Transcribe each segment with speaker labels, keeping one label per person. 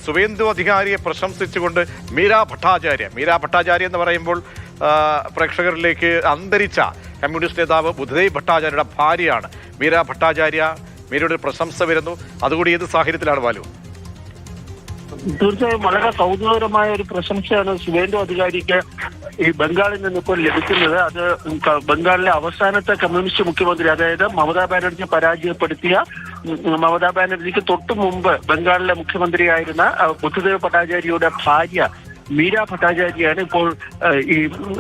Speaker 1: സുവേന്ദു അധികാരിയെ പ്രശംസിച്ചുകൊണ്ട് മീരാ ഭട്ടാചാര്യ എന്ന് പറയുമ്പോൾ പ്രേക്ഷകരിലേക്ക് അന്തരിച്ച കമ്മ്യൂണിസ്റ്റ് നേതാവ് ബുദ്ധദേവ് ഭട്ടാചാര്യയുടെ ഭാര്യയാണ് മീരാ ഭട്ടാചാര്യ. മീരയുടെ പ്രശംസ വരുന്നു. അതുകൂടി ഏത് സാഹചര്യത്തിലാണ് ബാലു?
Speaker 2: തീർച്ചയായും വളരെ കൗതുകകരമായ ഒരു പ്രശംസയാണ് സുവേന്ദു അധികാരിക്ക് ഈ ബംഗാളിൽ നിന്നിപ്പോൾ ലഭിക്കുന്നത്. അത് ബംഗാളിലെ അവസാനത്തെ കമ്മ്യൂണിസ്റ്റ് മുഖ്യമന്ത്രി, അതായത് മമതാ ബാനർജി പരാജയപ്പെടുത്തിയ മമതാ ബാനർജിക്ക് തൊട്ടു മുമ്പ് ബംഗാളിലെ മുഖ്യമന്ത്രിയായിരുന്ന ബുദ്ധദേവ് ഭട്ടാചാര്യയുടെ ഭാര്യ മീരാ ഭട്ടാചാര്യയാണ് ഇപ്പോൾ ഈ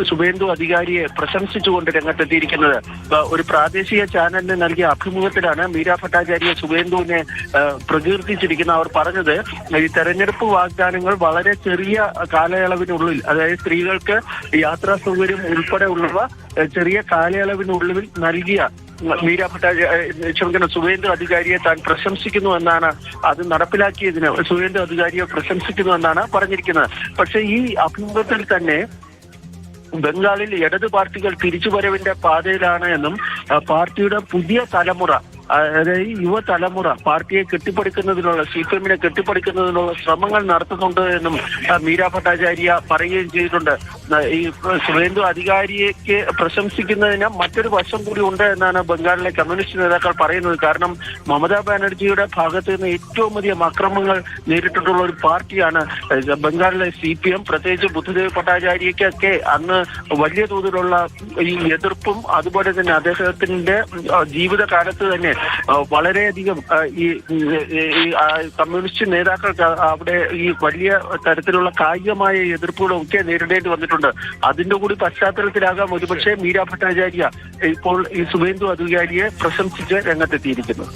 Speaker 2: സുവേന്ദു അധികാരിയെ പ്രശംസിച്ചുകൊണ്ട് രംഗത്തെത്തിയിരിക്കുന്നത്. ഒരു പ്രാദേശിക ചാനലിന് നൽകിയ അഭിമുഖത്തിലാണ് മീരാ ഭട്ടാചാര്യ സുവേന്ദുവിനെ പ്രകീർത്തിച്ചിരിക്കുന്നത്. അവർ പറഞ്ഞത് ഈ തെരഞ്ഞെടുപ്പ് വാഗ്ദാനങ്ങൾ വളരെ ചെറിയ കാലയളവിനുള്ളിൽ, അതായത് സ്ത്രീകൾക്ക് യാത്രാ സൗകര്യം ഉൾപ്പെടെ ഉള്ളവ ചെറിയ കാലയളവിനുള്ളിൽ നൽകിയ സുവേന്ദു അധികാരിയെ താൻ പ്രശംസിക്കുന്നു എന്നാണ്, അത് നടപ്പിലാക്കിയതിന് സുവേന്ദു അധികാരിയെ പ്രശംസിക്കുന്നു എന്നാണ് പറഞ്ഞിരിക്കുന്നത്. പക്ഷെ ഈ അഭിമുഖത്തിൽ തന്നെ ബംഗാളിൽ ഇടതു പാർട്ടികൾ തിരിച്ചുവരവിന്റെ പാതയിലാണ് എന്നും പാർട്ടിയുടെ പുതിയ തലമുറ, അതായത് യുവതലമുറ പാർട്ടിയെ കെട്ടിപ്പടുക്കുന്നതിനുള്ള, CPM-നെ കെട്ടിപ്പടുക്കുന്നതിനുള്ള ശ്രമങ്ങൾ നടത്തുന്നുണ്ട് എന്നും മീരാ ഭട്ടാചാര്യ പറയുകയും ചെയ്തിട്ടുണ്ട്. ഈ സുവേന്ദു അധികാരിയെ പ്രശംസിക്കുന്നതിന് മറ്റൊരു വശം കൂടി ഉണ്ട് എന്നാണ് ബംഗാളിലെ കമ്മ്യൂണിസ്റ്റ് നേതാക്കൾ പറയുന്നത്. കാരണം മമതാ ബാനർജിയുടെ ഭാഗത്ത് നിന്ന് ഏറ്റവും അധികം അക്രമങ്ങൾ നേരിട്ടിട്ടുള്ള ഒരു പാർട്ടിയാണ് ബംഗാളിലെ CPM. പ്രത്യേകിച്ച് ബുദ്ധദേവ് ഭട്ടാചാര്യക്കൊക്കെ അന്ന് വലിയ തോതിലുള്ള ഈ എതിർപ്പും അതുപോലെ തന്നെ അദ്ദേഹത്തിന്റെ ജീവിതകാലത്ത് തന്നെ വളരെയധികം ഈ കമ്മ്യൂണിസ്റ്റ് നേതാക്കൾക്ക് അവിടെ ഈ വലിയ തരത്തിലുള്ള കായികമായ എതിർപ്പുകളും ഒക്കെ നേരിടേണ്ടി വന്നിട്ടുണ്ട്. അതിന്റെ കൂടി പശ്ചാത്തലത്തിലാകാം ഒരുപക്ഷെ മീരാ ഭട്ടാചാര്യ ഇപ്പോൾ ഈ സുവേന്ദു അധികാരിയെ പ്രശംസിച്ച് രംഗത്തെത്തിയിരിക്കുന്നത്.